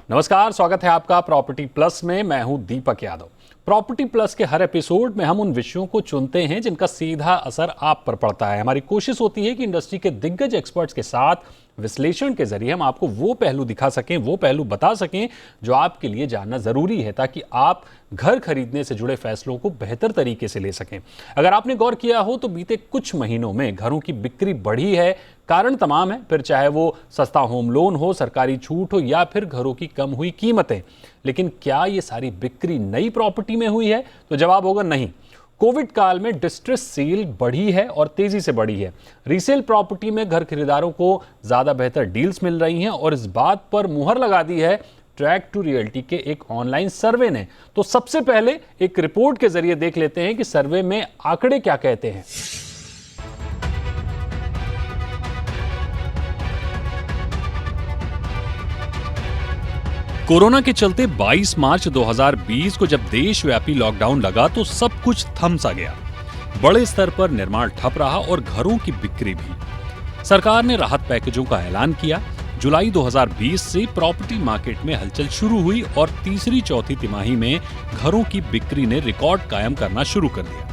नमस्कार, स्वागत है आपका प्रॉपर्टी प्लस में। मैं हूं दीपक यादव। प्रॉपर्टी प्लस के हर एपिसोड में हम उन विषयों को चुनते हैं जिनका सीधा असर आप पर पड़ता है। हमारी कोशिश होती है कि इंडस्ट्री के दिग्गज एक्सपर्ट्स के साथ विश्लेषण के जरिए हम आपको वो पहलू दिखा सकें, वो पहलू बता सकें जो आपके लिए जानना जरूरी है, ताकि आप घर खरीदने से जुड़े फैसलों को बेहतर तरीके से ले सकें। अगर आपने गौर किया हो तो बीते कुछ महीनों में घरों की बिक्री बढ़ी है। कारण तमाम है, फिर चाहे वो सस्ता होम लोन हो, सरकारी छूट हो या फिर घरों की कम हुई कीमतें। लेकिन क्या ये सारी बिक्री नई प्रॉपर्टी में हुई है? तो जवाब होगा नहीं। कोविड काल में डिस्ट्रेस सेल बढ़ी है और तेजी से बढ़ी है। रीसेल प्रॉपर्टी में घर खरीदारों को ज्यादा बेहतर डील्स मिल रही हैं और इस बात पर मुहर लगा दी है ट्रैक टू रियल्टी के एक ऑनलाइन सर्वे ने। तो सबसे पहले एक रिपोर्ट के जरिए देख लेते हैं कि सर्वे में आंकड़े क्या कहते हैं। कोरोना के चलते 22 मार्च 2020 को जब देशव्यापी लॉकडाउन लगा तो सब कुछ थम सा गया। बड़े स्तर पर निर्माण ठप रहा और घरों की बिक्री भी। सरकार ने राहत पैकेजों का ऐलान किया। जुलाई 2020 से प्रॉपर्टी मार्केट में हलचल शुरू हुई और तीसरी चौथी तिमाही में घरों की बिक्री ने रिकॉर्ड कायम करना शुरू कर दिया।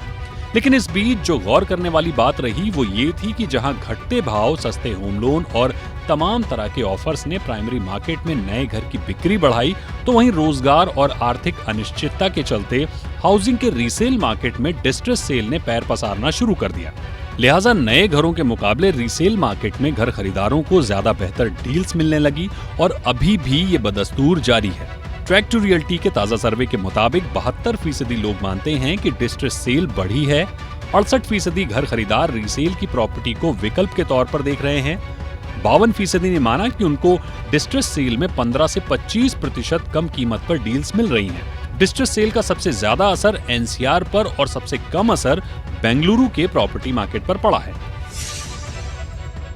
लेकिन इस बीच जो गौर करने वाली बात रही वो ये थी कि जहां घटते भाव, सस्ते होम लोन और तमाम तरह के ऑफर्स ने प्राइमरी मार्केट में नए घर की बिक्री बढ़ाई, तो वहीं रोजगार और आर्थिक अनिश्चितता के चलते हाउसिंग के रीसेल मार्केट में डिस्ट्रेस सेल ने पैर पसारना शुरू कर दिया। लिहाजा नए घरों के मुकाबले रीसेल मार्केट में घर खरीदारों को ज्यादा बेहतर डील्स मिलने लगी और अभी भी ये बदस्तूर जारी है। ट्रैक टू रियल्टी के ताजा सर्वे के मुताबिक 72% लोग मानते हैं कि डिस्ट्रेस सेल बढ़ी है। 68% घर खरीदार रीसेल की प्रॉपर्टी को विकल्प के तौर पर देख रहे हैं। 52% ने माना कि उनको डिस्ट्रेस सेल में 15 से 25% कम कीमत पर डील्स मिल रही हैं। डिस्ट्रेस सेल का सबसे ज्यादा असर एनसीआर पर और सबसे कम असर बेंगलुरु के प्रॉपर्टी मार्केट पर पड़ा है।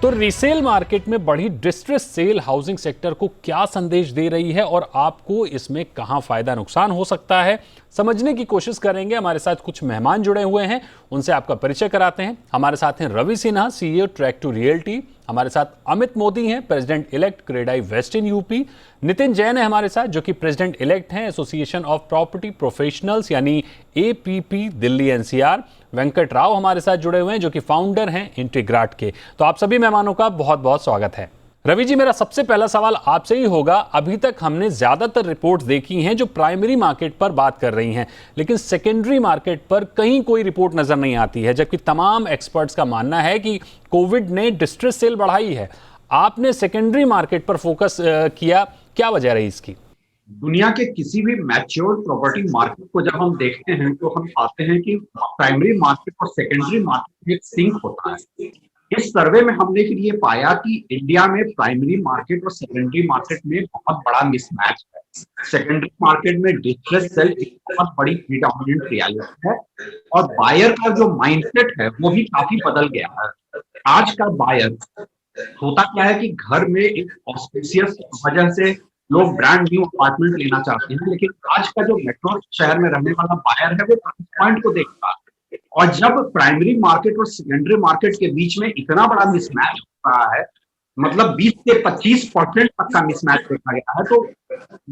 तो रीसेल मार्केट में बढ़ी डिस्ट्रेस सेल हाउसिंग सेक्टर को क्या संदेश दे रही है और आपको इसमें कहां फायदा नुकसान हो सकता है, समझने की कोशिश करेंगे। हमारे साथ कुछ मेहमान जुड़े हुए हैं, उनसे आपका परिचय कराते हैं। हमारे साथ हैं Ravi Sinha, CEO track to realty. हमारे साथ अमित मोदी हैं, president elect CREDAI west in UP. Nitin Jain है हमारे साथ, जो कि प्रेसिडेंट इलेक्ट हैं एसोसिएशन ऑफ प्रॉपर्टी प्रोफेशनल्स यानी एपीपी दिल्ली एनसीआर। वेंकट राव हमारे साथ जुड़े हुए हैं, जो कि फाउंडर हैं इंटीग्राट के। तो आप सभी मेहमानों का बहुत बहुत स्वागत है। रवि जी, मेरा सबसे पहला सवाल आपसे ही होगा। अभी तक हमने ज्यादातर रिपोर्ट्स देखी हैं जो प्राइमरी मार्केट पर बात कर रही हैं, लेकिन सेकेंडरी मार्केट पर कहीं कोई रिपोर्ट नजर नहीं आती है, जबकि तमाम एक्सपर्ट्स का मानना है कि कोविड ने डिस्ट्रेस सेल बढ़ाई है। आपने सेकेंडरी मार्केट पर फोकस किया, क्या वजह रही इसकी? दुनिया के किसी भी मैच्योर प्रॉपर्टी मार्केट को जब हम देखते हैं तो हम पाते हैं कि प्राइमरी मार्केट और सेकेंडरी मार्केट में सिंक होता है। इस सर्वे में हमने फिर ये पाया कि इंडिया में प्राइमरी मार्केट और सेकेंडरी मार्केट में बहुत बड़ा मिसमैच है। सेकेंडरी मार्केट में डिस्ट्रेस सेल एक बहुत बड़ी प्रीडोमिनेंट रियलिटी है और बायर का जो माइंडसेट है वो भी काफी बदल गया है। आज का बायर होता क्या है कि घर में एक ऑस्पिशियस वजह से लोग ब्रांड न्यू अपार्टमेंट लेना चाहते हैं, लेकिन आज का जो मेट्रो शहर में रहने वाला बायर है वो प्राइस पॉइंट को देखता है। और जब प्राइमरी मार्केट और सेकेंडरी मार्केट के बीच में इतना बड़ा मिसमैच हो रहा है, मतलब 20 से 25% तक का मिसमैच देखा गया है, तो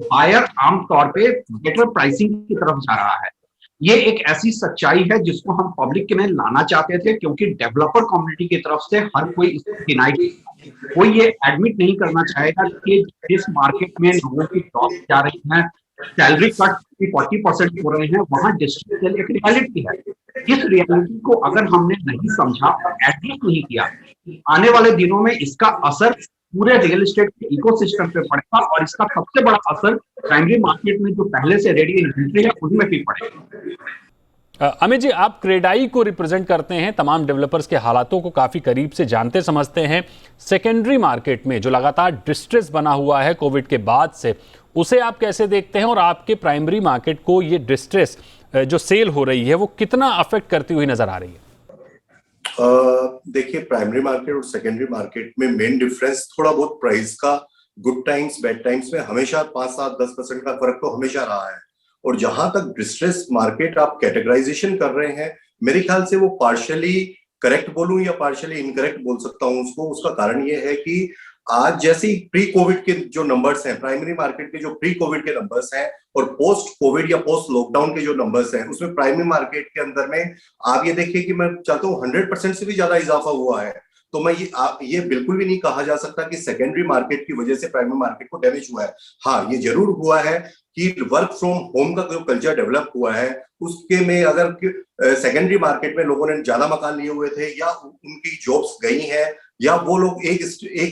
बायर आमतौर पे बेटर प्राइसिंग की तरफ जा रहा है। ये एक ऐसी सच्चाई है जिसको हम पब्लिक में लाना चाहते थे, क्योंकि डेवलपर कम्युनिटी की तरफ से हर कोई इसको डिनाई, कोई ये एडमिट नहीं करना चाहेगा कि जिस मार्केट में लोगों की जॉब जा रही है, सैलरी कट 40% हो रहे हैं, वहां डिस्ट्रेस सेल एक रियलिटी है। इस रियलिटी को अगर हमने नहीं समझा और एडजस्ट नहीं किया, आने वाले दिनों में इसका असर पूरे रियल एस्टेट के इकोसिस्टम पे पड़ेगा और इसका सबसे बड़ा असर प्राइमरी मार्केट में जो पहले से रेडी इन्वेंट्री है उनमें भी पड़ेगा। अमित जी, आप क्रेडाई को रिप्रेजेंट करते हैं, तमाम डेवलपर्स के हालातों को काफी करीब से जानते समझते हैं। सेकेंडरी मार्केट में जो लगातार डिस्ट्रेस बना हुआ है कोविड के बाद से, उसे आप कैसे देखते हैं और आपके प्राइमरी मार्केट को ये डिस्ट्रेस जो सेल हो रही है वो कितना अफेक्ट करती हुई नजर आ रही है? देखिए, प्राइमरी मार्केट और सेकेंडरी मार्केट में मेन डिफरेंस थोड़ा बहुत प्राइस का, गुड टाइम्स बैड टाइम्स में हमेशा 5-7-10% का फर्क तो हमेशा रहा है। और जहां तक डिस्ट्रेस मार्केट आप कैटेगराइजेशन कर रहे हैं, मेरे ख्याल से वो पार्शियली करेक्ट बोलूं या पार्शियली इनकरेक्ट बोल सकता हूं उसको। उसका कारण ये है कि आज जैसे प्री कोविड के जो नंबर्स हैं, प्राइमरी मार्केट के जो प्री कोविड के नंबर्स हैं और पोस्ट कोविड या पोस्ट लॉकडाउन के जो नंबर्स हैं, उसमें प्राइमरी मार्केट के अंदर में आप ये देखिए कि मैं चाहता हूँ 100% से भी ज्यादा इजाफा हुआ है। तो मैं ये बिल्कुल भी नहीं कहा जा सकता कि सेकेंडरी मार्केट की वजह से प्राइमरी मार्केट को डैमेज हुआ है। हाँ, ये जरूर हुआ है कि वर्क फ्रॉम होम का जो कल्चर डेवलप हुआ है उसके में अगर सेकेंडरी मार्केट में लोगों ने ज्यादा मकान लिए हुए थे या उनकी जॉब्स गई हैं या वो लोग एक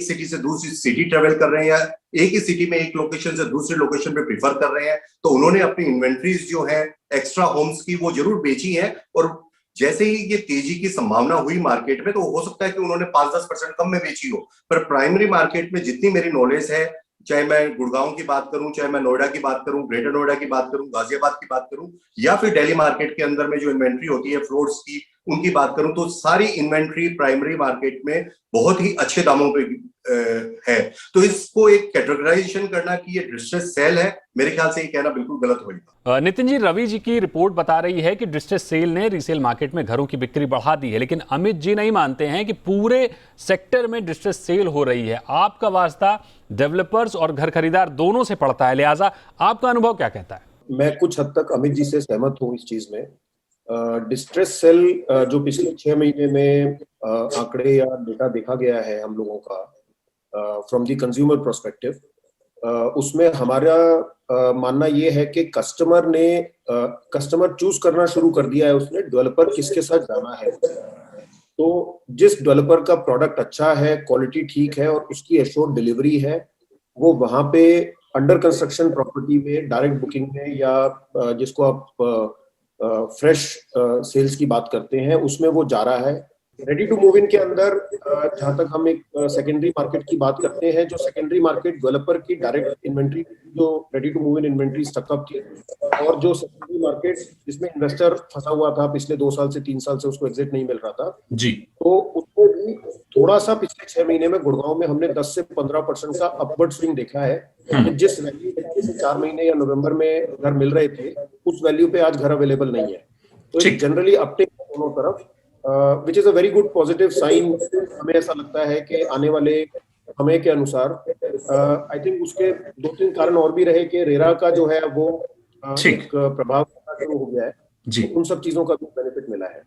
सिटी से दूसरी सिटी ट्रेवल कर रहे हैं या एक ही सिटी में एक लोकेशन से दूसरी लोकेशन पे प्रीफर कर रहे हैं, तो उन्होंने अपनी इन्वेंट्रीज जो है एक्स्ट्रा होम्स की वो जरूर बेची है। और जैसे ही ये तेजी की संभावना हुई मार्केट में, तो हो सकता है कि उन्होंने 5-10% कम में बेची हो। पर प्राइमरी मार्केट में जितनी मेरी नॉलेज है, चाहे मैं गुड़गांव की बात करूं, चाहे मैं नोएडा की बात करूं, ग्रेटर नोएडा की बात करूं, गाजियाबाद की बात करूं, या फिर दिल्ली मार्केट के अंदर में जो इन्वेंट्री होती है फ्लोर्स की, उनकी बात करूं, तो सारी इन्वेंट्री प्राइमरी मार्केट में बहुत ही अच्छे दामों पे है। तो इसको एक कैटेगराइजेशन करना कि ये डिस्ट्रेस सेल है, मेरे ख्याल से ये कहना बिल्कुल गलत होगा। नितिन जी, रवि जी की रिपोर्ट बता रही है कि डिस्ट्रेस सेल ने रीसेल मार्केट में घरों की बिक्री बढ़ा दी है, लेकिन अमित जी नहीं मानते हैं कि पूरे सेक्टर में डिस्ट्रेस सेल हो रही है। आपका वास्ता डेवलपर्स और घर खरीदार दोनों से पड़ता है, लिहाजा आपका अनुभव क्या कहता है? मैं कुछ हद तक अमित जी से सहमत हूँ इस चीज में। डिस्ट्रेस सेल जो पिछले 6 महीने में आंकड़े या डेटा देखा गया है हम लोगों का फ्रॉम द कंज्यूमर पर्सपेक्टिव, उसमें हमारा मानना ये है कि कस्टमर चूज करना शुरू कर दिया है उसने डेवलपर किसके साथ जाना है। तो जिस डेवलपर का प्रोडक्ट अच्छा है, क्वालिटी ठीक है और उसकी एश्योर्ड डिलीवरी है, वो वहां पे अंडर कंस्ट्रक्शन प्रॉपर्टी में डायरेक्ट बुकिंग में या जिसको आप फ्रेश सेल्स की बात करते हैं उसमें वो जा रहा है। रेडी टू मूव इन के अंदर जहां तक हम एक सेकेंडरी मार्केट की बात करते हैं, जो सेकेंडरी मार्केट डेवलपर की डायरेक्ट इन्वेंट्री, जो ready to move in inventory stuck up थी, और जो सेकेंडरी मार्केट जिसमें इन्वेस्टर फंसा हुआ था पिछले 2 साल से 3 साल से, उसको एग्जिट नहीं मिल रहा था जी, तो उसको भी थोड़ा सा पिछले 6 महीने में गुड़गांव में हमने 10 से 15% का अपवर्ड स्विंग देखा है कि जिस वैल्यू पे 4 महीने या नवंबर में घर मिल रहे थे उस वैल्यू पे आज घर अवेलेबल नहीं है। तो जनरली अपटेक दोनों तरफ, which is a very good positive sign. हमें ऐसा लगता है कि आने वाले समय के अनुसार आई थिंक उसके 2-3 कारण और भी रहे कि रेरा का जो है वो एक प्रभाव शुरू हो गया है जी, तो उन सब चीजों का भी बेनिफिट मिला है।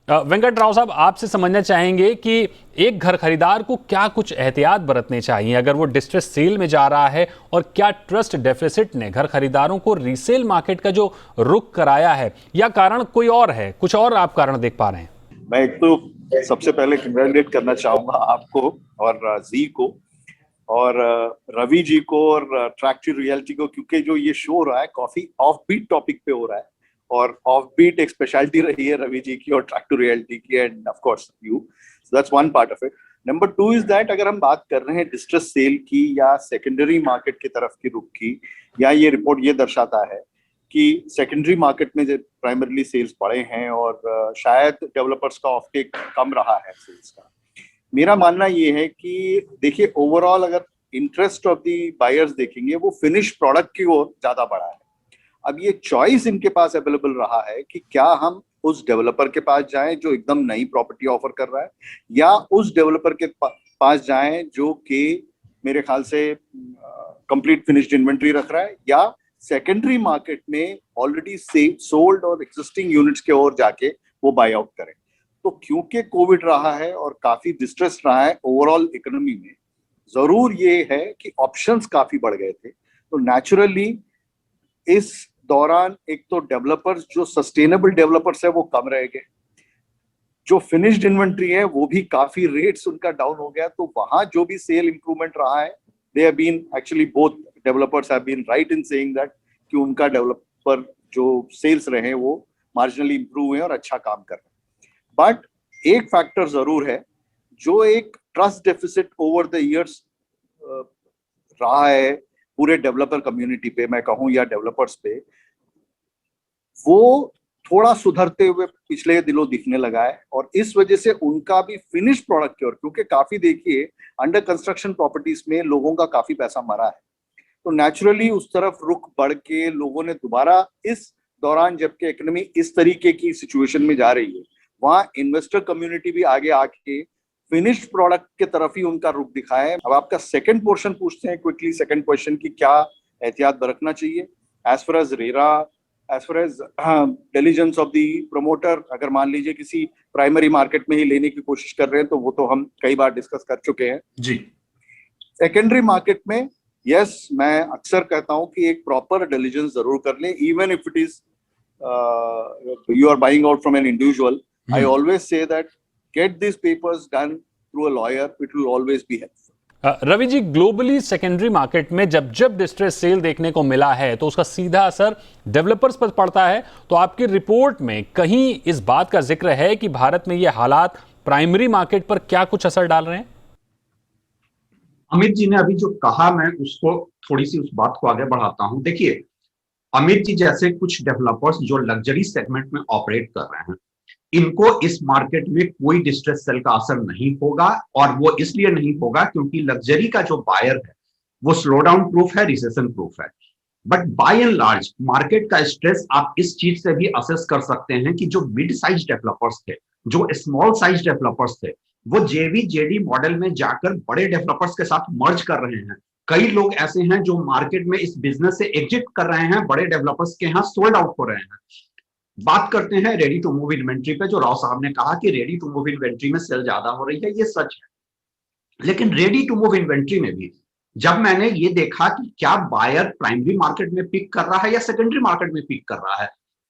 वेंकट राव साहब, आपसे समझना चाहेंगे कि एक घर खरीदार को क्या कुछ एहतियात बरतने चाहिए अगर वो डिस्ट्रेस सेल में जा रहा है, और क्या ट्रस्ट डेफिसिट ने घर खरीदारों को रीसेल मार्केट का जो रुख कराया है, या कारण कोई और है, कुछ और आप कारण देख पा रहे हैं? मैं एक तो सबसे पहले कंग्रेचुलेट करना चाहूंगा आपको और जी को और रवि जी को और ट्रैक टू रियलिटी को, क्योंकि जो ये शो हो रहा है काफी ऑफ बीट टॉपिक पे हो रहा है और ऑफ बीट एक स्पेशलिटी रही है रवि जी की और ट्रैक टू रियलिटी की, end of course you, so that's one part of it. Number 2 is that अगर हम बात कर रहे हैं डिस्ट्रेस सेल की या सेकेंडरी मार्केट की तरफ की रुख की, या ये रिपोर्ट ये दर्शाता है कि सेकेंडरी मार्केट में जो प्राइमरीली सेल्स बढ़े हैं और शायद डेवलपर्स का ऑफटेक कम रहा है सेल्स का। मेरा मानना ये है कि देखिए ओवरऑल अगर इंटरेस्ट ऑफ द बायर्स देखेंगे वो फिनिश प्रोडक्ट की ओर ज्यादा बढ़ा है। अब ये चॉइस इनके पास अवेलेबल रहा है कि क्या हम उस डेवलपर के पास जाएं जो एकदम नई प्रॉपर्टी ऑफर कर रहा है, या उस डेवलपर के पास जाएं जो कि मेरे ख्याल से कंप्लीट फिनिश्ड इन्वेंट्री रख रहा है, या सेकेंडरी मार्केट में ऑलरेडी सोल्ड और एग्जिस्टिंग यूनिट्स के ओर जाके वो बाय आउट करें। तो क्योंकि कोविड रहा है और काफी डिस्ट्रेस रहा है ओवरऑल इकोनॉमी में, जरूर ये है कि ऑप्शंस काफी बढ़ गए थे। तो नेचुरली इस दौरान एक तो डेवलपर्स, जो सस्टेनेबल डेवलपर्स है वो कम रह गए, जो फिनिश्ड इन्वेंट्री है वो भी काफी रेट्स उनका डाउन हो गया, तो वहां जो भी सेल इंप्रूवमेंट रहा है, they have been actually both developers have been right in saying that कि उनका डेवलपर जो सेल्स रहे वो मार्जिनली इंप्रूव हुए और अच्छा काम कर रहे हैं। बट एक फैक्टर जरूर है जो एक trust deficit over the years रहा है पूरे डेवलपर कम्युनिटी पे, मैं कहूँ, या डेवलपर्स पे, वो थोड़ा सुधरते हुए पिछले दिनों दिखने लगा है। और इस वजह से उनका भी फिनिश प्रोडक्ट की ओर, क्योंकि काफी देखिए अंडर कंस्ट्रक्शन प्रॉपर्टीज में लोगों का काफी पैसा मरा है, तो नेचुरली उस तरफ रुख बढ़ के लोगों ने दोबारा इस दौरान, जबकि इकोनॉमी इस तरीके की सिचुएशन में जा रही है, वहां इन्वेस्टर कम्युनिटी भी आगे आके फिनिश्ड प्रोडक्ट के तरफ ही उनका रुख दिखाया है। अब आपका सेकंड पोर्शन पूछते हैं क्विकली, सेकंड क्वेश्चन की क्या एहतियात बरतना चाहिए। As far as RERA, as far as diligence of the promoter, अगर मान लीजिए किसी प्राइमरी मार्केट में ही लेने की कोशिश कर रहे हैं तो वो तो हम कई बार डिस्कस कर चुके हैं जी। सेकेंडरी मार्केट में यस, मैं अक्सर कहता हूं कि एक प्रॉपर डिलीजेंस जरूर कर लें, even if it is you are buying out from an individual. I always say that get this papers done through a lawyer, it will always be helpful. Ravi ji, globally secondary market में जब जब distress cell देखने को मिला है तो उसका सीधा असर डेवलपर्स पर पड़ता है, तो आपकी रिपोर्ट में कहीं इस बात का जिक्र है कि भारत में ये हालात प्राइमरी मार्केट पर क्या कुछ असर डाल रहे हैं? अमित जी ने अभी जो कहा, मैं उसको थोड़ी सी उस बात को आगे बढ़ाता हूं। देखिए, अमित जी जैसे कुछ डेवलपर्स जो लग्जरी सेगमेंट में ऑपरेट कर रहे हैं, इनको इस मार्केट में कोई डिस्ट्रेस सेल का असर नहीं होगा, और वो इसलिए नहीं होगा क्योंकि लग्जरी का जो बायर है वो स्लो डाउन प्रूफ है, रिसेशन प्रूफ है। But by and large market का स्ट्रेस आप इस चीज से भी असेस कर सकते हैं कि जो मिड साइज डेवलपर्स थे, जो स्मॉल साइज डेवलपर्स थे, वो जेवी जेडी मॉडल में जाकर बड़े डेवलपर्स के साथ मर्ज कर रहे हैं। कई लोग ऐसे हैं जो मार्केट में इस बिजनेस से एग्जिट कर रहे हैं, बड़े डेवलपर्स के यहाँ सोल्ड आउट हो रहे हैं। बात करते हैं रेडी टू मूव इन्वेंट्री पे, जो राव साहब ने कहा कि रेडी टू मूव इन्वेंट्री में सेल ज्यादा हो रही है, ये सच है। लेकिन रेडी टू मूव इन्वेंट्री में भी जब मैंने ये देखा कि क्या बायर प्राइमरी मार्केट में पिक कर रहा है या सेकेंडरी मार्केट में पिक कर रहा है,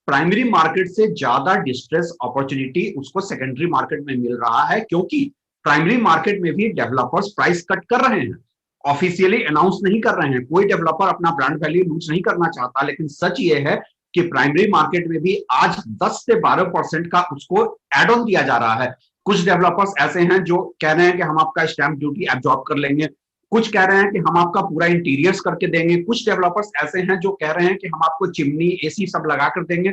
प्राइमरी मार्केट से ज्यादा डिस्ट्रेस अपॉर्चुनिटी उसको सेकेंडरी मार्केट में मिल रहा है, क्योंकि प्राइमरी मार्केट में भी डेवलपर्स प्राइस कट कर रहे हैं, ऑफिशियली अनाउंस नहीं कर रहे हैं। कोई डेवलपर अपना ब्रांड वैल्यू लूज नहीं करना चाहता, लेकिन सच ये है कि प्राइमरी मार्केट में भी आज 10 से 12% का उसको एड ऑन दिया जा रहा है। कुछ डेवलपर्स ऐसे हैं जो कह रहे हैं कि हम आपका स्टैंप ड्यूटी एब्जॉर्ब कर लेंगे, कुछ कह रहे हैं कि हम आपका पूरा इंटीरियर्स करके देंगे, कुछ डेवलपर्स ऐसे हैं जो कह रहे हैं कि हम आपको चिमनी एसी सब लगा कर देंगे।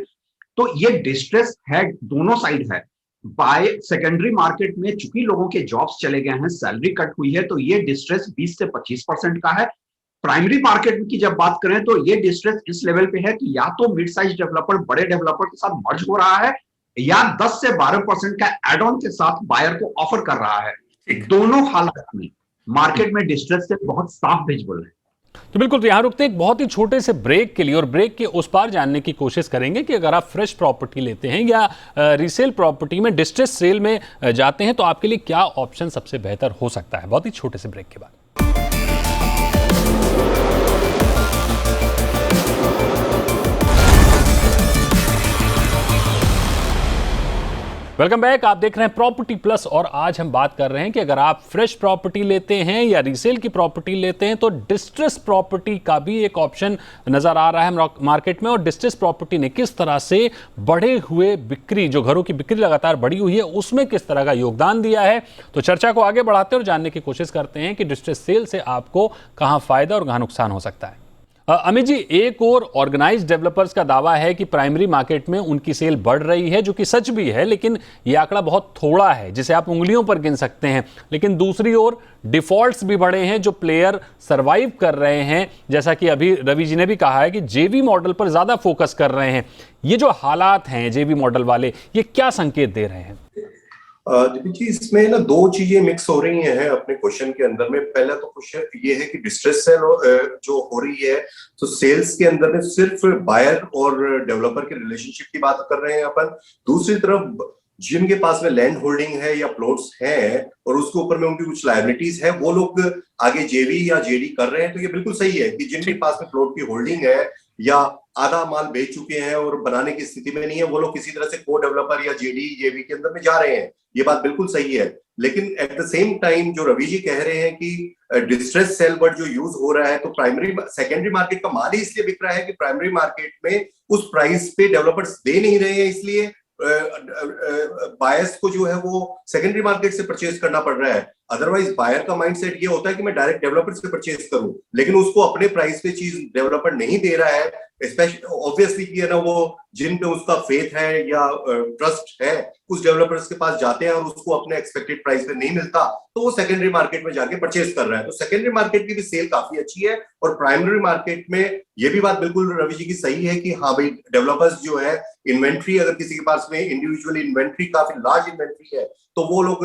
तो ये डिस्ट्रेस है, दोनों साइड है। बाय सेकेंडरी मार्केट में चूंकि लोगों के जॉब्स चले गए हैं, सैलरी कट हुई है, तो ये डिस्ट्रेस 20 से 25% का है। प्राइमरी मार्केट की जब बात करें तो ये डिस्ट्रेस इस लेवल पे है कि या तो मिड साइज डेवलपर बड़े डेवलपर के साथ मर्ज हो रहा है, या 10 से 12% का एड ऑन के साथ बायर को ऑफर कर रहा है। दोनों हालात में मार्केट में डिस्ट्रेस से बहुत साफ विजिबल है। तो बिल्कुल, तो यहाँ रुकते एक बहुत ही छोटे से ब्रेक के लिए, और ब्रेक के उस पार जानने की कोशिश करेंगे कि अगर आप फ्रेश प्रॉपर्टी लेते हैं या रीसेल प्रॉपर्टी में डिस्ट्रेस सेल में जाते हैं तो आपके लिए क्या ऑप्शन सबसे बेहतर हो सकता है। बहुत ही छोटे से ब्रेक के बाद वेलकम बैक। आप देख रहे हैं प्रॉपर्टी प्लस, और आज हम बात कर रहे हैं कि अगर आप फ्रेश प्रॉपर्टी लेते हैं या रीसेल की प्रॉपर्टी लेते हैं तो डिस्ट्रेस प्रॉपर्टी का भी एक ऑप्शन नजर आ रहा है मार्केट में, और डिस्ट्रेस प्रॉपर्टी ने किस तरह से बढ़े हुए बिक्री, जो घरों की बिक्री लगातार बढ़ी हुई है, उसमें किस तरह का योगदान दिया है। तो चर्चा को आगे बढ़ाते हैं और जानने की कोशिश करते हैं कि डिस्ट्रेस सेल से आपको कहां फायदा और कहां नुकसान हो सकता है। अमित जी, एक और ऑर्गेनाइज डेवलपर्स का दावा है कि प्राइमरी मार्केट में उनकी सेल बढ़ रही है, जो कि सच भी है, लेकिन यह आंकड़ा बहुत थोड़ा है, जिसे आप उंगलियों पर गिन सकते हैं। लेकिन दूसरी ओर डिफॉल्ट्स भी बढ़े हैं, जो प्लेयर सरवाइव कर रहे हैं, जैसा कि अभी रवि जी ने भी कहा है कि जेवी मॉडल पर ज्यादा फोकस कर रहे हैं। ये जो हालात हैं जेवी मॉडल वाले, ये क्या संकेत दे रहे हैं? जी, इसमें ना दो चीजें मिक्स हो रही हैं अपने क्वेश्चन के अंदर में। पहला तो क्वेश्चन ये है कि डिस्ट्रेस सेल जो हो रही है, तो सेल्स के अंदर में सिर्फ बायर और डेवलपर के रिलेशनशिप की बात कर रहे हैं अपन। दूसरी तरफ जिनके पास में लैंड होल्डिंग है या प्लॉट्स हैं और उसके ऊपर में उनकी कुछ लायबिलिटीज है, वो लोग आगे जेवी या जेडी कर रहे हैं। तो ये बिल्कुल सही है कि जिनके पास में प्लॉट की होल्डिंग है या आधा माल बेच चुके हैं और बनाने की स्थिति में नहीं है, वो लोग किसी तरह से को डेवलपर या जेडी जेवी के अंदर में जा रहे हैं। ये बात बिल्कुल सही है। लेकिन एट द सेम टाइम जो रवि जी कह रहे हैं कि डिस्ट्रेस सेल वर्ड जो यूज हो रहा है, तो प्राइमरी सेकेंडरी मार्केट का माल ही इसलिए बिक रहा है कि प्राइमरी मार्केट में उस प्राइस पे डेवलपर्स दे नहीं रहे हैं, इसलिए बायर्स को जो है वो सेकेंडरी मार्केट से परचेज करना पड़ रहा है। अदरवाइज बायर का माइंडसेट ये होता है कि मैं डायरेक्ट डेवलपर से परचेज करूं, लेकिन उसको अपने प्राइस पे चीज डेवलपर नहीं दे रहा है, स्पेशली ऑब्वियसली कि है ना, वो जिन पे उसका फेथ है या ट्रस्ट है उस डेवलपर्स के पास जाते हैं और उसको अपने एक्सपेक्टेड प्राइस पे नहीं मिलता तो वो सेकेंडरी मार्केट में जाके परचेज कर रहा है। तो सेकेंडरी मार्केट की भी सेल काफी अच्छी है और प्राइमरी मार्केट में ये भी बात बिल्कुल रवि जी की सही है कि हाँ भाई डेवलपर्स जो है इन्वेंट्री, अगर किसी के पास में इंडिविजुअली इन्वेंट्री काफी लार्ज इन्वेंट्री है तो वो लोग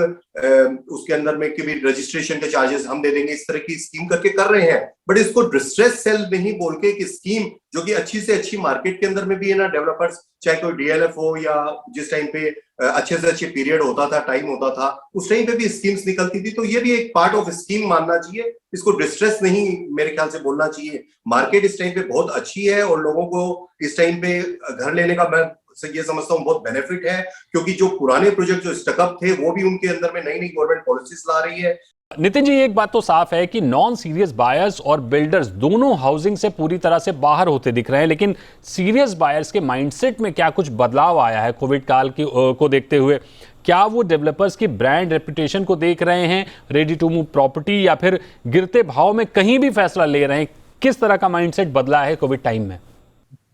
उसके अंदर में कि भी रजिस्ट्रेशन के चार्जेस हम दे देंगे, इस तरह की स्कीम करके कर रहे हैं। बट इसको डिस्ट्रेस सेल नहीं बोल के कि स्कीम जो कि अच्छी से अच्छी मार्केट के अंदर में भी है ना, डेवलपर्स चाहे कोई डीएलएफ हो या जिस टाइम पे अच्छे से अच्छे पीरियड होता था, टाइम होता था, उस टाइम पे भी स्कीम्स निकलती थी, तो ये भी एक पार्ट ऑफ स्कीम मानना चाहिए, इसको डिस्ट्रेस नहीं मेरे ख्याल से बोलना चाहिए। मार्केट इस टाइम पे बहुत अच्छी है और लोगों को इस टाइम पे घर लेने का मैं ये समझता हूँ बहुत बेनिफिट है, क्योंकि जो पुराने प्रोजेक्ट जो स्टकअप थे वो भी उनके अंदर में नई नई गवर्नमेंट पॉलिसीज ला रही है। नितिन जी, एक बात तो साफ है कि नॉन सीरियस बायर्स और बिल्डर्स दोनों हाउसिंग से पूरी तरह से बाहर होते दिख रहे हैं, लेकिन सीरियस बायर्स के माइंडसेट में क्या कुछ बदलाव आया है कोविड काल को देखते हुए? क्या वो डेवलपर्स की ब्रांड रेपुटेशन को देख रहे हैं, रेडी टू मूव प्रॉपर्टी, या फिर गिरते भाव में कहीं भी फैसला ले रहे हैं? किस तरह का माइंडसेट बदला है कोविड टाइम में?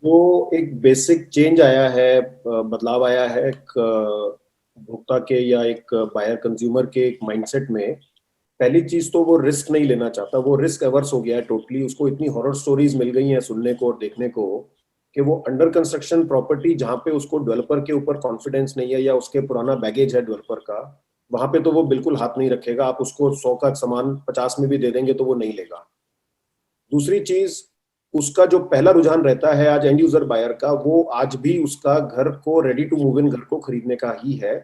वो एक बेसिक चेंज आया है, बदलाव आया है एक उपभोक्ता के या एक बायर कंज्यूमर के एक माइंडसेट में। पहली चीज तो वो रिस्क नहीं लेना चाहता, वो रिस्क एवर्स हो गया है टोटली। उसको इतनी हॉरर स्टोरीज मिल गई हैं सुनने को और देखने को कि वो अंडर कंस्ट्रक्शन प्रॉपर्टी जहाँ पे उसको डेवलपर के ऊपर कॉन्फिडेंस नहीं है या उसके पुराना बैगेज है डेवलपर का, वहां पे तो वो बिल्कुल हाथ नहीं रखेगा। आप उसको 100 का सामान 50 में भी दे देंगे तो वो नहीं लेगा। दूसरी चीज, उसका जो पहला रुझान रहता है आज एंड यूजर बायर का, वो आज भी उसका घर को रेडी टू मूव इन घर को खरीदने का ही है।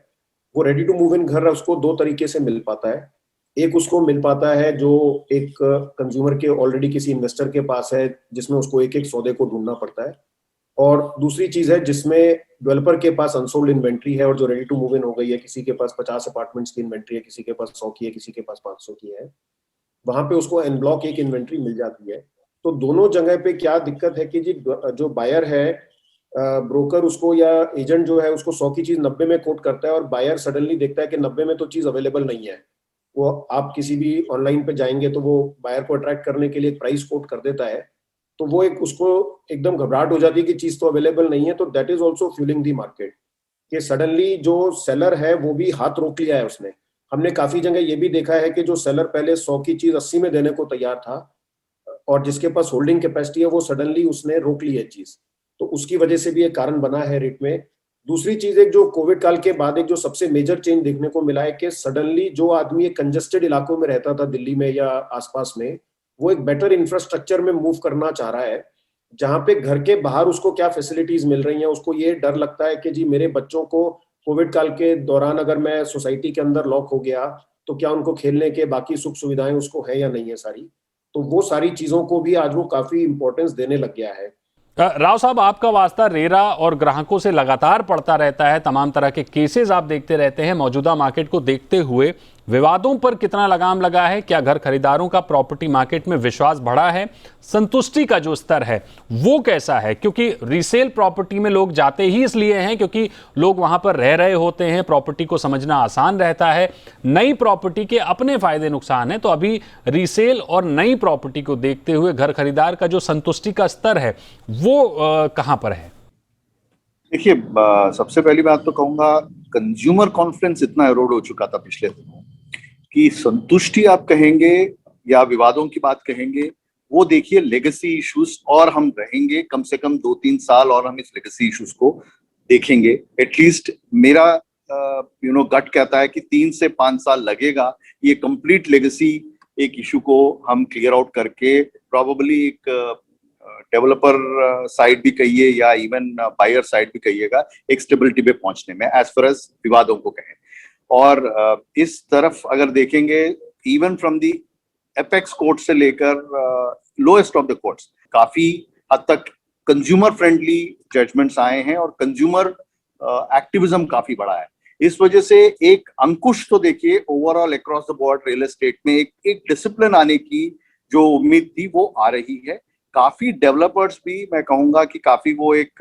वो रेडी टू मूव इन घर उसको दो तरीके से मिल पाता है। एक उसको मिल पाता है जो एक कंज्यूमर के ऑलरेडी किसी इन्वेस्टर के पास है, जिसमें उसको एक एक सौदे को ढूंढना पड़ता है। और दूसरी चीज है जिसमें डेवलपर के पास अनसोल्ड इन्वेंट्री है और जो रेडी टू मूव इन हो गई है, किसी के पास 50 अपार्टमेंट्स की इन्वेंट्री है, किसी के पास 100 की है, किसी के पास 500 की है। वहां पे उसको एन ब्लॉक एक इन्वेंट्री मिल जाती है। तो दोनों जगह पे क्या दिक्कत है कि जी जो बायर है, ब्रोकर उसको या एजेंट जो है उसको 100 की चीज 90 में कोट करता है और बायर सडनली देखता है कि 90 में तो चीज अवेलेबल नहीं है। वो आप किसी भी ऑनलाइन पे जाएंगे तो वो बायर को अट्रैक्ट करने के लिए एक प्राइस कोट कर देता है, तो वो एक उसको एकदम घबराहट हो जाती है कि चीज तो अवेलेबल नहीं है। तो that is also fuelling the market कि सडनली जो सेलर है वो भी हाथ रोक लिया है उसने। हमने काफी जगह ये भी देखा है कि जो सेलर पहले 100 की चीज 80 में देने को तैयार था और जिसके पास होल्डिंग कैपेसिटी है वो सडनली उसने रोक ली है चीज, तो उसकी वजह से भी एक कारण बना है रेट में। दूसरी चीज, एक जो कोविड काल के बाद एक जो सबसे मेजर चेंज देखने को मिला है कि सडनली जो आदमी एक कंजेस्टेड इलाकों में रहता था दिल्ली में या आसपास में, वो एक बेटर इंफ्रास्ट्रक्चर में मूव करना चाह रहा है, जहां पे घर के बाहर उसको क्या फैसिलिटीज मिल रही हैं। उसको ये डर लगता है कि जी मेरे बच्चों को कोविड काल के दौरान अगर मैं सोसाइटी के अंदर लॉक हो गया तो क्या उनको खेलने के बाकी सुख सुविधाएं उसको है या नहीं है सारी। तो वो सारी चीजों को भी आज वो काफी इंपॉर्टेंस देने लग गया है। राव साहब, आपका वास्ता रेरा और ग्राहकों से लगातार पड़ता रहता है, तमाम तरह के केसेस आप देखते रहते हैं। मौजूदा मार्केट को देखते हुए विवादों पर कितना लगाम लगा है? क्या घर खरीदारों का प्रॉपर्टी मार्केट में विश्वास बढ़ा है? संतुष्टि का जो स्तर है वो कैसा है? क्योंकि रीसेल प्रॉपर्टी में लोग जाते ही इसलिए हैं क्योंकि लोग वहां पर रह रहे होते हैं, प्रॉपर्टी को समझना आसान रहता है। नई प्रॉपर्टी के अपने फायदे नुकसान है, तो अभी रीसेल और नई प्रॉपर्टी को देखते हुए घर खरीदार का जो संतुष्टि का स्तर है वो कहां पर है? देखिए, सबसे पहली बात तो कहूंगा, कंज्यूमर कॉन्फिडेंस इतना एरोड हो चुका था पिछले दिनों कि संतुष्टि आप कहेंगे या विवादों की बात कहेंगे, वो देखिए लेगेसी इश्यूज, और हम रहेंगे कम से कम 2-3 साल और हम इस लेगेसी इश्यूज को देखेंगे। एटलीस्ट मेरा गट कहता है कि 3 से 5 साल लगेगा ये कंप्लीट लेगेसी एक इशू को हम क्लियर आउट करके प्रॉबेबली एक डेवलपर साइड भी कहिए या इवन बायर साइड भी कहिएगा, एक स्टेबिलिटी पे पहुंचने में, एज फार एज विवादों को कहें। और इस तरफ अगर देखेंगे, even from the apex court से लेकर लोएस्ट ऑफ द कोर्ट्स, काफी हद तक कंज्यूमर फ्रेंडली जजमेंट्स आए हैं और कंज्यूमर एक्टिविज्म काफी बड़ा है। इस वजह से एक अंकुश तो देखिए overall across the board real estate में एक डिसिप्लिन आने की जो उम्मीद थी वो आ रही है। काफी डेवलपर्स भी मैं कहूंगा कि काफी वो एक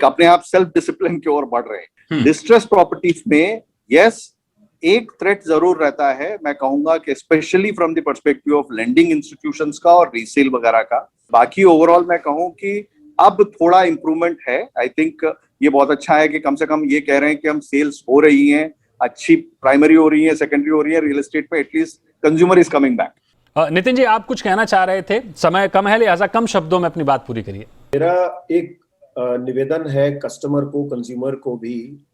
अपने आप सेल्फ डिसिप्लिन की ओर बढ़ रहे हैं। डिस्ट्रेस प्रॉपर्टीज में यस, एक थ्रेट जरूर रहता है, मैं कहूंगा कि specially from the perspective of lending institutions का और रीसेल वगैरह का। बाकी ओवरऑल मैं कहूं कि अब थोड़ा इंप्रूवमेंट है। आई थिंक ये बहुत अच्छा है कि कम से कम ये कह रहे हैं कि हम सेल्स हो रही हैं, अच्छी प्राइमरी हो रही है, सेकेंडरी हो रही है, रियल एस्टेट पे at least consumer is coming back. Nitin ji, आप कुछ कहना चाह रहे थे, समय कम है लिहाजा कम शब्दों में अपनी बात पूरी करिए। मेरा एक निवेदन है कस्टमर को, कंज्यूमर को भी,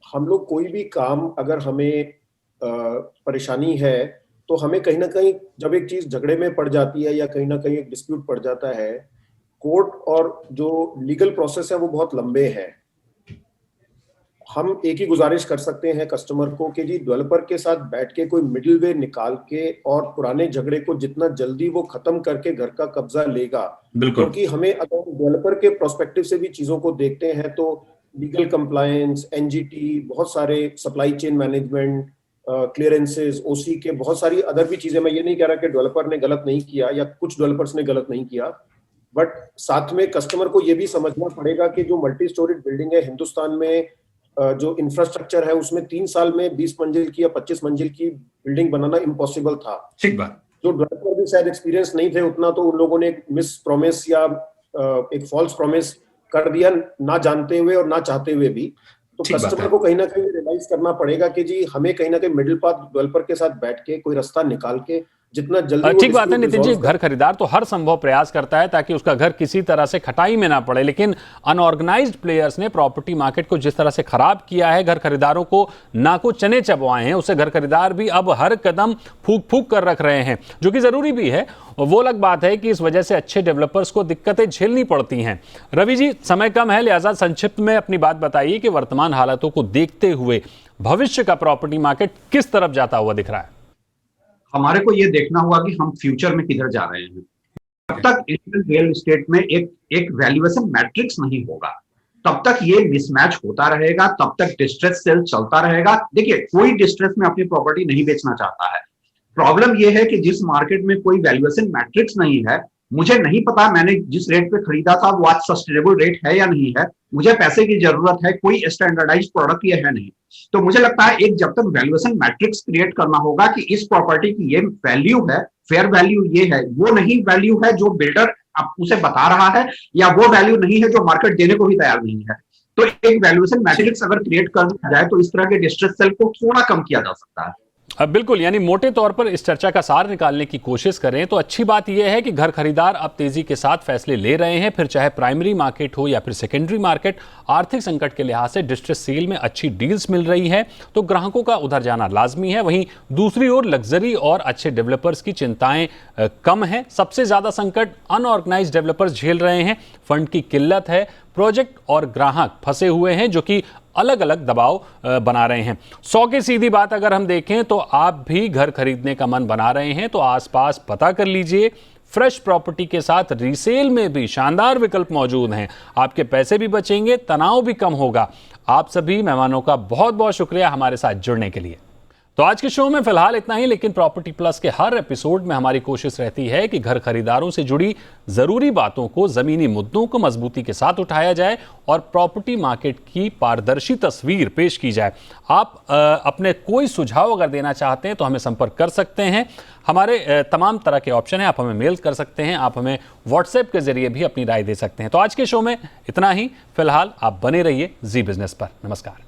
हम लोग कोई भी काम अगर हमें परेशानी है तो हमें कहीं ना कहीं जब एक चीज झगड़े में पड़ जाती है या कहीं ना कहीं एक डिस्प्यूट पड़ जाता है, कोर्ट और जो लीगल प्रोसेस है वो बहुत लंबे हैं। हम एक ही गुजारिश कर सकते हैं कस्टमर को कि जी डेवलपर के साथ बैठ के कोई मिडिल वे निकाल के और पुराने झगड़े को जितना जल्दी वो खत्म करके घर का कब्जा लेगा, क्योंकि हमें अगर डेवलपर के प्रोस्पेक्टिव से भी चीजों को देखते हैं तो लीगल कंप्लायंस, एनजीटी, बहुत सारे सप्लाई चेन मैनेजमेंट, क्लियरेंसेस, ओसी के बहुत सारी अदर भी चीजें। मैं ये नहीं कह रहा कि डेवलपर ने गलत नहीं किया या कुछ डेवलपर्स ने गलत नहीं किया, बट साथ में कस्टमर को ये भी समझना पड़ेगा कि जो मल्टी स्टोरीड बिल्डिंग है हिंदुस्तान में, जो इंफ्रास्ट्रक्चर है उसमें 3 साल में 20 मंजिल की या 25 मंजिल की बिल्डिंग बनाना इम्पॉसिबल था। ठीक बात। जो डेवलपर भी शायद एक्सपीरियंस नहीं थे उतना, तो उन लोगों ने एक मिस प्रॉमिस या एक फॉल्स प्रॉमिस कर दिया, ना जानते हुए और ना चाहते हुए भी। तो कस्टमर को कहीं ना कहीं रियलाइज करना पड़ेगा कि जी हमें कहीं ना कहीं मिडिल पाथ डेवलपर के साथ बैठ के कोई रास्ता निकाल के जितना जल्दी। ठीक बात है नितिन जी, घर खरीदार तो हर संभव प्रयास करता है ताकि उसका घर किसी तरह से खटाई में ना पड़े, लेकिन अनऑर्गेनाइज्ड प्लेयर्स ने प्रॉपर्टी मार्केट को जिस तरह से खराब किया है, घर खरीदारों को ना को चने चबवाए हैं, उससे घर खरीदार भी अब हर कदम फूक फूक कर रख रहे हैं, जो कि जरूरी भी है। वो अलग बात है कि इस वजह से अच्छे डेवलपर्स को दिक्कतें झेलनी पड़ती हैं। रवि जी, समय कम है लिहाजा संक्षिप्त में अपनी बात बताइए कि वर्तमान हालातों को देखते हुए भविष्य का प्रॉपर्टी मार्केट किस तरफ जाता हुआ दिख रहा है। हमारे को ये देखना होगा कि हम फ्यूचर में किधर जा रहे हैं। जब तक इंडियन रियल एस्टेट में एक वैल्यूएशन मैट्रिक्स नहीं होगा तब तक ये मिसमैच होता रहेगा, तब तक डिस्ट्रेस सेल चलता रहेगा। देखिए, कोई डिस्ट्रेस में अपनी प्रॉपर्टी नहीं बेचना चाहता है। प्रॉब्लम ये है कि जिस मार्केट में कोई वैल्यूएशन मैट्रिक्स नहीं है, मुझे नहीं पता मैंने जिस रेट पे खरीदा था वो आज सस्टेनेबल रेट है या नहीं है, मुझे पैसे की जरूरत है, कोई स्टैंडर्डाइज्ड प्रोडक्ट ये है नहीं। तो मुझे लगता है एक जब तक वैल्यूएशन मैट्रिक्स क्रिएट करना होगा कि इस प्रॉपर्टी की ये वैल्यू है, फेयर वैल्यू ये है, वो नहीं वैल्यू है जो बिल्डर अब उसे बता रहा है, या वो वैल्यू नहीं है जो मार्केट देने को भी तैयार नहीं है। तो एक वैल्यूएशन मैट्रिक्स अगर क्रिएट कर दिया जाए तो इस तरह के डिस्ट्रेस सेल को थोड़ा कम किया जा सकता है। अब बिल्कुल, यानी मोटे तौर पर इस चर्चा का सार निकालने की कोशिश करें तो अच्छी बात यह है कि घर खरीदार अब तेजी के साथ फैसले ले रहे हैं, फिर चाहे प्राइमरी मार्केट हो या फिर सेकेंडरी मार्केट। आर्थिक संकट के लिहाज से डिस्ट्रेस सेल में अच्छी डील्स मिल रही है तो ग्राहकों का उधर जाना लाजमी है। वहीं दूसरी ओर लग्जरी और अच्छे डेवलपर्स की चिंताएं कम हैं। सबसे ज्यादा संकट अनऑर्गेनाइज्ड डेवलपर्स झेल रहे हैं, फंड की किल्लत है, प्रोजेक्ट और ग्राहक फंसे हुए हैं जो कि अलग अलग दबाव बना रहे हैं। 100 की सीधी बात अगर हम देखें तो आप भी घर खरीदने का मन बना रहे हैं तो आसपास पता कर लीजिए। फ्रेश प्रॉपर्टी के साथ रीसेल में भी शानदार विकल्प मौजूद हैं। आपके पैसे भी बचेंगे, तनाव भी कम होगा। आप सभी मेहमानों का बहुत बहुत शुक्रिया हमारे साथ जुड़ने के लिए। तो आज के शो में फिलहाल इतना ही, लेकिन प्रॉपर्टी प्लस के हर एपिसोड में हमारी कोशिश रहती है कि घर खरीदारों से जुड़ी जरूरी बातों को, जमीनी मुद्दों को मजबूती के साथ उठाया जाए और प्रॉपर्टी मार्केट की पारदर्शी तस्वीर पेश की जाए। आप अपने कोई सुझाव अगर देना चाहते हैं तो हमें संपर्क कर सकते हैं। हमारे तमाम तरह के ऑप्शन हैं, आप हमें मेल कर सकते हैं, आप हमें व्हाट्सएप के जरिए भी अपनी राय दे सकते हैं। तो आज के शो में इतना ही, फिलहाल आप बने रहिए जी बिजनेस पर। नमस्कार।